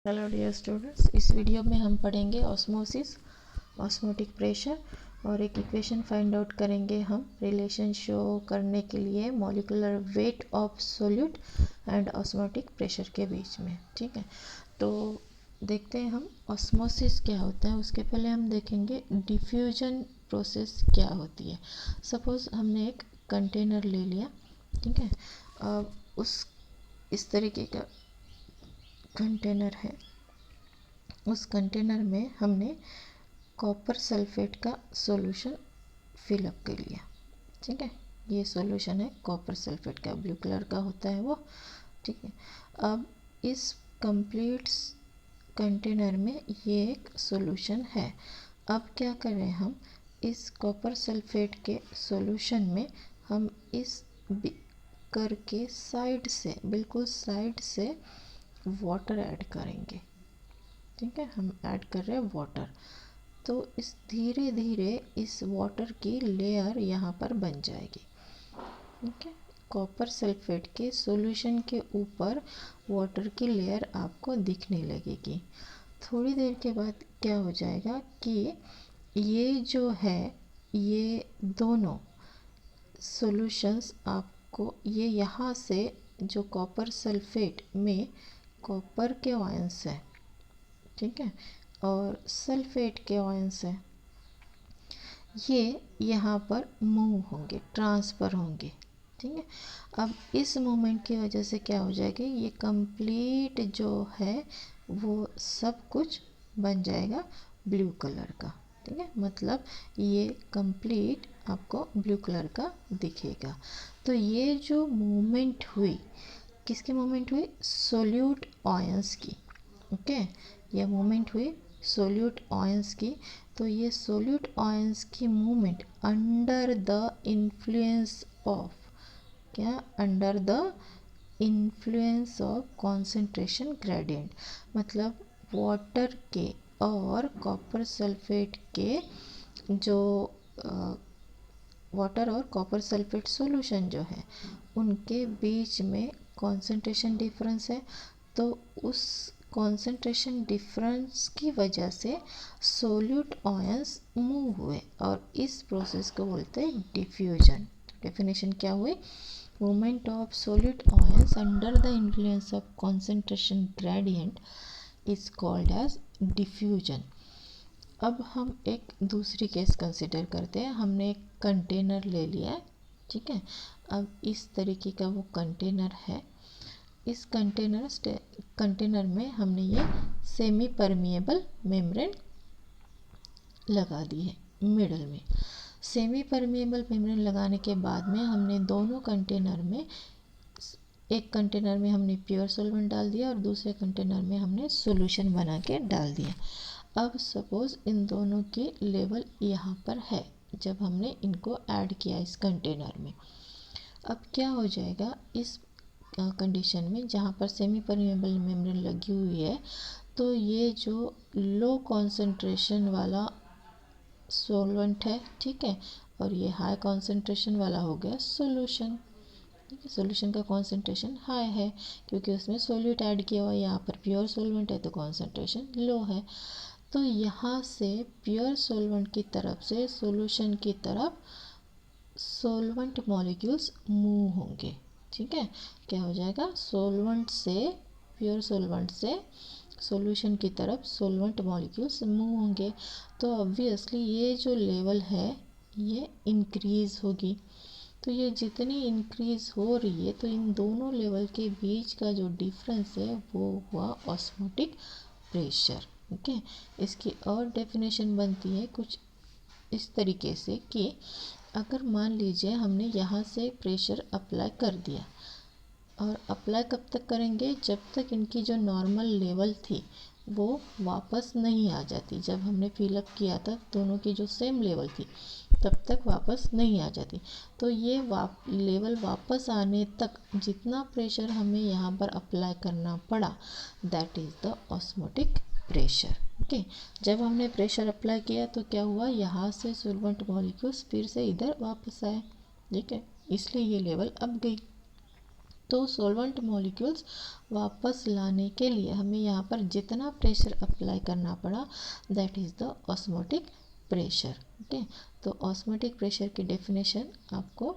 Hello dear students, इस video में हम पढ़ेंगे ऑस्मोसिस, ऑस्मोटिक प्रेशर और एक इक्वेशन फाइंड आउट करेंगे हम रिलेशन शो करने के लिए molecular weight of solute and osmotic pressure के बीच में। ठीक है, तो देखते हैं हम ऑस्मोसिस क्या होता है। उसके पहले हम देखेंगे डिफ्यूजन प्रोसेस क्या होती है। सपोज़ हमने एक कंटेनर ले लिया, ठीक है, अब उस इस तरीके का कंटेनर है। उस कंटेनर में हमने कॉपर सल्फेट का सॉल्यूशन फिलअप कर लिया। ठीक है, ये सॉल्यूशन है कॉपर सल्फेट का, ब्लू कलर का होता है वो। ठीक है, अब इस कंप्लीट कंटेनर में ये एक सॉल्यूशन है। अब क्या करें हम, इस कॉपर सल्फेट के सॉल्यूशन में हम इस कर के साइड से, बिल्कुल साइड से वाटर ऐड करेंगे। ठीक है, हम ऐड कर रहे हैं वाटर। तो इस धीरे धीरे इस वाटर की लेयर यहाँ पर बन जाएगी। ठीक है, कॉपर सल्फेट के सॉल्यूशन के ऊपर वाटर की लेयर आपको दिखने लगेगी। थोड़ी देर के बाद क्या हो जाएगा कि ये जो है, ये दोनों सॉल्यूशंस आपको, ये यहाँ से जो कॉपर सल्फेट में कॉपर के आयंस है, ठीक है, और सल्फेट के आयंस है, ये यहाँ पर मूव होंगे, ट्रांसफ़र होंगे। ठीक है, अब इस मूवमेंट की वजह से क्या हो जाएगा, ये कंप्लीट जो है वो सब कुछ बन जाएगा ब्लू कलर का। ठीक है, मतलब ये कंप्लीट आपको ब्लू कलर का दिखेगा। तो ये जो मूवमेंट हुई, किसकी मूवमेंट हुई, सोल्यूट आयंस की। ओके, ये मूवमेंट हुई सोल्यूट आयंस की। तो ये सोल्यूट आयंस की movement under the influence of, क्या, under the influence of concentration gradient, मतलब वाटर के और कॉपर सल्फेट के जो वाटर और कॉपर सल्फेट सॉल्यूशन जो है उनके बीच में कॉन्सेंट्रेशन डिफरेंस है। तो उस कॉन्सेंट्रेशन डिफरेंस की वजह से सोल्यूट आयंस मूव हुए और इस प्रोसेस को बोलते हैं डिफ्यूजन। डेफिनेशन क्या हुई, movement of solute ions under the influence of concentration gradient is called as diffusion. अब हम एक दूसरी केस कंसिडर करते हैं। हमने एक कंटेनर ले लिया है, ठीक है, अब इस तरीके का वो कंटेनर है। इस कंटेनर में हमने ये सेमी परमिएबल मेम्ब्रेन लगा दी है मिडल में। सेमी परमिएबल मेम्ब्रेन लगाने के बाद में हमने दोनों कंटेनर में, एक कंटेनर में हमने प्योर सॉल्वेंट डाल दिया और दूसरे कंटेनर में हमने सॉल्यूशन बना के डाल दिया। अब सपोज़ इन दोनों की लेवल यहाँ पर है जब हमने इनको ऐड किया इस कंटेनर में। अब क्या हो जाएगा, इस कंडीशन में जहाँ पर सेमी परमिएबल मेम्ब्रेन लगी हुई है, तो ये जो लो कॉन्सेंट्रेशन वाला सॉल्वेंट है, ठीक है, और ये हाई कॉन्सेंट्रेशन वाला हो गया सॉल्यूशन। ठीक है, सॉल्यूशन का कॉन्सेंट्रेशन हाई है क्योंकि उसमें सोल्यूट ऐड किया हुआ है, यहाँ पर प्योर सॉल्वेंट है तो कॉन्सेंट्रेशन लो है। तो यहाँ से प्योर सॉल्वेंट की तरफ से सॉल्यूशन की तरफ सॉल्वेंट मॉलिक्यूल्स मूव होंगे। ठीक है, क्या हो जाएगा, सॉल्वेंट से, प्योर सॉल्वेंट से सॉल्यूशन की तरफ सॉल्वेंट मॉलिक्यूल्स मूव होंगे। तो ऑब्वियसली ये जो लेवल है ये इंक्रीज़ होगी। तो ये जितनी इंक्रीज़ हो रही है तो इन दोनों लेवल के बीच का जो डिफरेंस है वो हुआ ऑस्मोटिक प्रेशर। ओके, इसकी और डेफिनेशन बनती है कुछ इस तरीके से कि अगर मान लीजिए हमने यहाँ से प्रेशर अप्लाई कर दिया, और अप्लाई कब तक करेंगे, जब तक इनकी जो नॉर्मल लेवल थी वो वापस नहीं आ जाती। जब हमने फिलअप किया था दोनों की जो सेम लेवल थी तब तक वापस नहीं आ जाती। तो ये लेवल वापस आने तक जितना प्रेशर हमें यहाँ पर अप्लाई करना पड़ा, that is the osmotic pressure. Okay, जब हमने प्रेशर अप्लाई किया तो क्या हुआ, यहाँ से सॉल्वेंट मॉलिक्यूल्स फिर से इधर वापस आए। ठीक है, इसलिए ये लेवल अब गई। तो सॉल्वेंट मॉलिक्यूल्स वापस लाने के लिए हमें यहाँ पर जितना प्रेशर अप्लाई करना पड़ा, that is the osmotic pressure. Okay, तो ऑस्मोटिक प्रेशर की डेफिनेशन आपको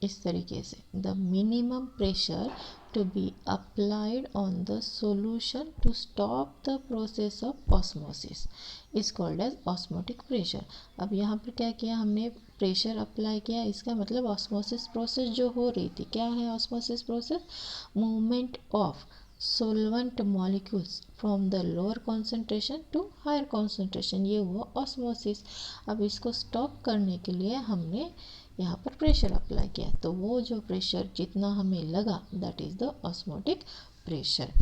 इस तरीके से, the minimum pressure to be applied on the solution to stop the process of osmosis is called as osmotic pressure. अब यहाँ पर क्या किया हमने, प्रेशर अप्लाई किया, इसका मतलब ऑस्मोसिस प्रोसेस जो हो रही थी, क्या है osmosis process, movement of solvent molecules from the lower concentration to higher concentration, ये हुआ ऑस्मोसिस। अब इसको स्टॉप करने के लिए हमने यहाँ पर प्रेशर अप्लाई किया, तो वो जो प्रेशर जितना हमें लगा, that is the osmotic pressure.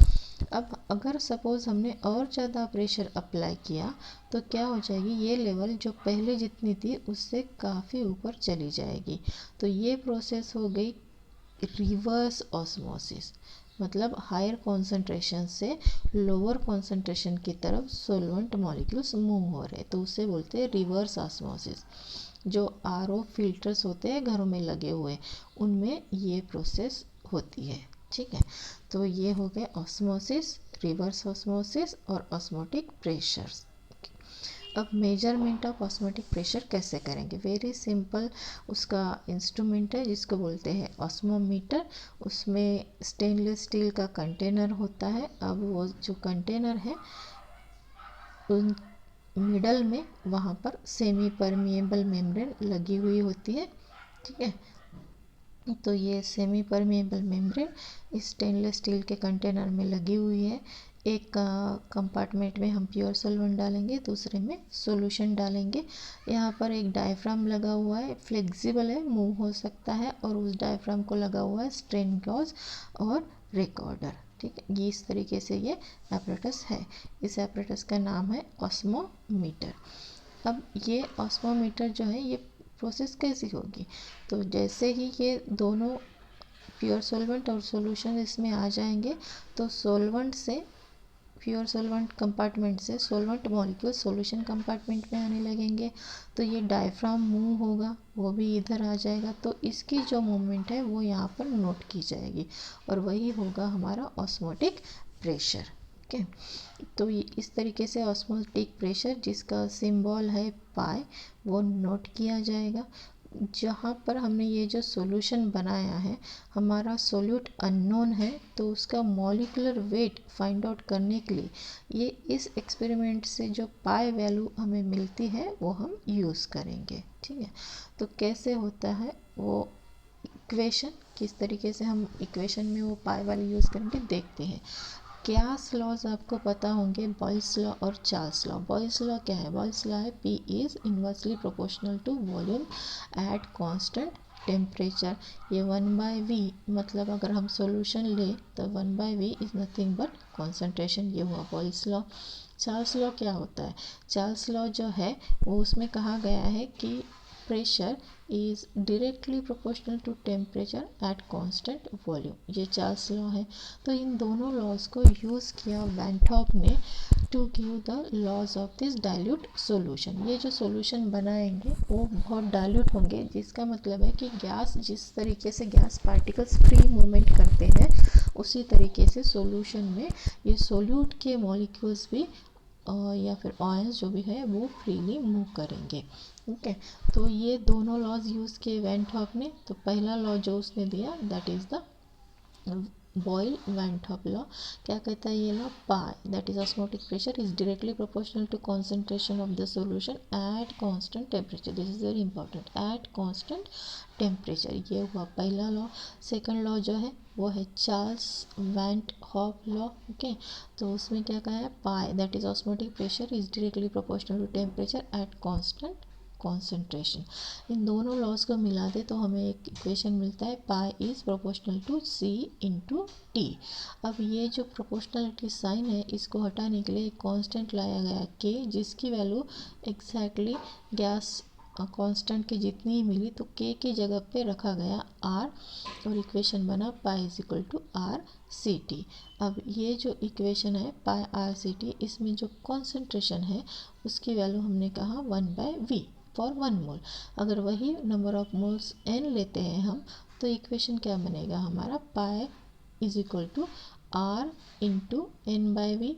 अब अगर सपोज़ हमने और ज़्यादा प्रेशर अप्लाई किया तो क्या हो जाएगी, ये लेवल जो पहले जितनी थी उससे काफ़ी ऊपर चली जाएगी, तो ये प्रोसेस हो गई रिवर्स ऑस्मोसिस। मतलब हायर कॉन्सेंट्रेशन से लोअर कॉन्सेंट्रेशन की तरफ सोलवेंट मॉलिक्यूल्स मूव हो रहे, तो उसे बोलते हैं रिवर्स ऑस्मोसिस। जो आरओ फिल्टर्स होते हैं घरों में लगे हुए, उनमें ये प्रोसेस होती है। ठीक है, तो ये हो गए ऑस्मोसिस, रिवर्स ऑस्मोसिस और ऑस्मोटिक प्रेशर्स। अब मेजरमेंट ऑफ ऑस्मोटिक प्रेशर कैसे करेंगे, वेरी सिंपल, उसका इंस्ट्रूमेंट है जिसको बोलते हैं ऑस्मोमीटर। उसमें स्टेनलेस स्टील का कंटेनर होता है। अब वो जो कंटेनर है उन मिडल में वहाँ पर सेमी परमिएबल मेम्ब्रेन लगी हुई होती है। ठीक है, तो ये सेमी परमिएबल मेम्ब्रेन इस स्टेनलेस स्टील के कंटेनर में लगी हुई है। एक कंपार्टमेंट में हम प्योर सॉल्वेंट डालेंगे, दूसरे में सॉल्यूशन डालेंगे। यहाँ पर एक डायफ्राम लगा हुआ है, फ्लेक्सिबल है, मूव हो सकता है, और उस डायफ्राम को लगा हुआ है स्ट्रेन गॉज और रिकॉर्डर। ठीक है, ये इस तरीके से ये एपरेटस है। इस एपरेटस का नाम है ऑस्मोमीटर। अब ये ऑस्मोमीटर जो है, ये प्रोसेस कैसी होगी, तो जैसे ही ये दोनों प्योर सॉल्वेंट और सॉल्यूशन इसमें आ जाएंगे, तो सॉल्वेंट से प्योर सॉल्वेंट कंपार्टमेंट से सॉल्वेंट मॉलिक्यूल सॉल्यूशन कंपार्टमेंट में आने लगेंगे, तो ये डायफ्राम मूव होगा, वो भी इधर आ जाएगा, तो इसकी जो मूवमेंट है वो यहाँ पर नोट की जाएगी, और वही होगा हमारा ऑस्मोटिक प्रेशर। ओके, तो ये इस तरीके से ऑस्मोटिक प्रेशर, जिसका सिंबल है पाई, वो नोट किया जाएगा। जहाँ पर हमने ये जो सॉल्यूशन बनाया है, हमारा सोल्यूट अननोन है, तो उसका मॉलिक्यूलर वेट फाइंड आउट करने के लिए ये इस एक्सपेरिमेंट से जो पाई वैल्यू हमें मिलती है वो हम यूज़ करेंगे। ठीक है, तो कैसे होता है वो इक्वेशन, किस तरीके से हम इक्वेशन में वो पाई वाली यूज़ करेंगे देखते हैं। क्लास लॉज आपको पता होंगे, बॉयल्स लॉ और चार्ल्स लॉ। बॉयल्स लॉ क्या है, बॉयल्स लॉ है P is inversely proportional to volume at constant temperature. ये 1/V, मतलब अगर हम सॉल्यूशन ले तो 1/V is nothing but concentration, ये हुआ बॉयल्स लॉ। चार्ल्स लॉ क्या होता है, चार्ल्स लॉ जो है वो उसमें कहा गया है कि pressure is directly proportional to temperature at constant volume, ये चार्ल्स लॉ है। तो इन दोनों लॉज को यूज़ किया वैन टॉप ने to give the laws of this dilute solution. ये जो सॉल्यूशन बनाएंगे वो बहुत डाइल्यूट होंगे, जिसका मतलब है कि गैस, जिस तरीके से गैस पार्टिकल्स फ्री मूवमेंट करते हैं, उसी तरीके से सॉल्यूशन में ये सोल्यूट के मॉलिक्यूल्स भी या फिर ऑयल्स जो भी है वो फ्रीली मूव करेंगे। ओके, तो ये दोनों लॉज यूज़ किए वैन टॉप ने। तो पहला लॉ जो उसने दिया, that is the Boyle van Hoff law. क्या कहता है ये law, pi that is osmotic pressure is directly proportional to concentration of the solution at constant temperature. This is very important, at constant temperature, ये हुआ पहला law. Second law जो है वो है Charles van't Hoff law. Okay, तो उसमें क्या कहा है, pi that is osmotic pressure is directly proportional to temperature at constant concentration. इन दोनों लॉज को मिला दे तो हमें एक इक्वेशन मिलता है, pi is proportional to C into T. अब ये जो प्रोपोर्शनलिटी साइन है, इसको हटाने के लिए एक कांस्टेंट लाया गया K, जिसकी वैल्यू एग्जैक्टली गैस कांस्टेंट की जितनी ही मिली, तो K की जगह पे रखा गया R, और इक्वेशन बना pi is equal to RCT। अब ये जो इक्वेशन है पाई RCT, इसमें जो कॉन्सेंट्रेशन है उसकी वैल्यू हमने कहा 1/V फॉर 1 मोल। अगर वही नंबर ऑफ मोल्स n लेते हैं हम, तो इक्वेशन क्या बनेगा हमारा, pi is equal to R into N by V.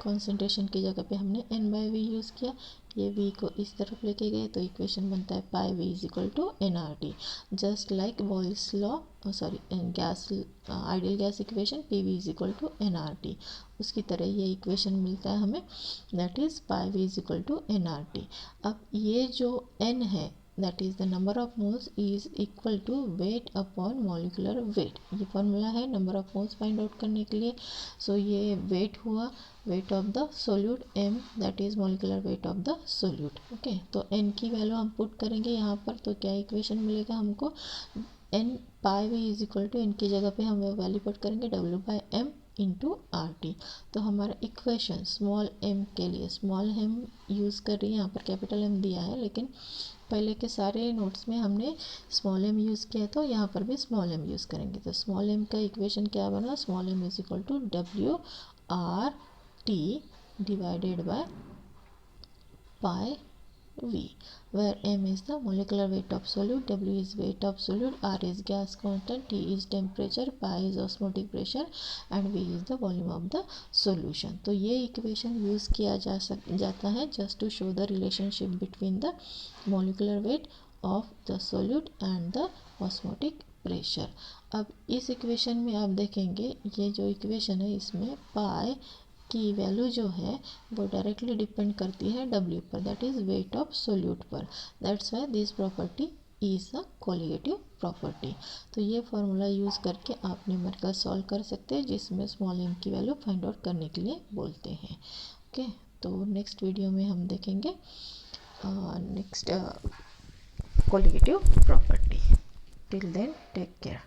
Concentration की जगह पे हमने n बाई वी यूज़ किया, ये v को इस तरफ लेके गए तो इक्वेशन बनता है pi v is equal to N R T. Just like Boyle's law, sorry gas ideal gas equation P V is equal to N R T, उसकी तरह ये इक्वेशन मिलता है हमें, that is pi v is equal to N R T. अब ये जो n है that is the number of moles is equal to weight upon molecular weight, ये फॉर्मूला है number of moles find out करने के लिए। सो ये वेट हुआ, weight of the solute m, that is molecular weight of the solute. Okay, तो n की वैल्यू हम पुट करेंगे यहाँ पर, तो क्या इक्वेशन मिलेगा हमको, n pi v is equal to, इनकी जगह पे हम वैल्यू पुट करेंगे w by m into R T. तो हमारा इक्वेशन स्मॉल m के लिए, स्मॉल m यूज़ कर रही है, यहाँ पर कैपिटल M दिया है, लेकिन पहले के सारे नोट्स में हमने स्मॉल m यूज़ किया, तो यहाँ पर भी स्मॉल m यूज़ करेंगे। तो स्मॉल m का इक्वेशन क्या बना, small m is equal to W R T divided by pi v, where m is the molecular weight of solute, w is weight of solute, r is gas constant, t is temperature, pi is osmotic pressure and v is the volume of the solution। तो ये equation use किया जाता है just to show the relationship between the molecular weight of the solute and the osmotic pressure। अब इस equation में आप देखेंगे, ये जो इक्वेशन है इसमें पाई की वैल्यू जो है वो डायरेक्टली डिपेंड करती है W पर, that is weight of solute पर, that's why this property is a colligative property. तो ये फार्मूला यूज़ करके आप न्यूमेरिकल सॉल्व कर सकते हैं, जिसमें स्मॉल m की वैल्यू फाइंड आउट करने के लिए बोलते हैं। ओके, तो नेक्स्ट वीडियो में हम देखेंगे next colligative property. Till then take care.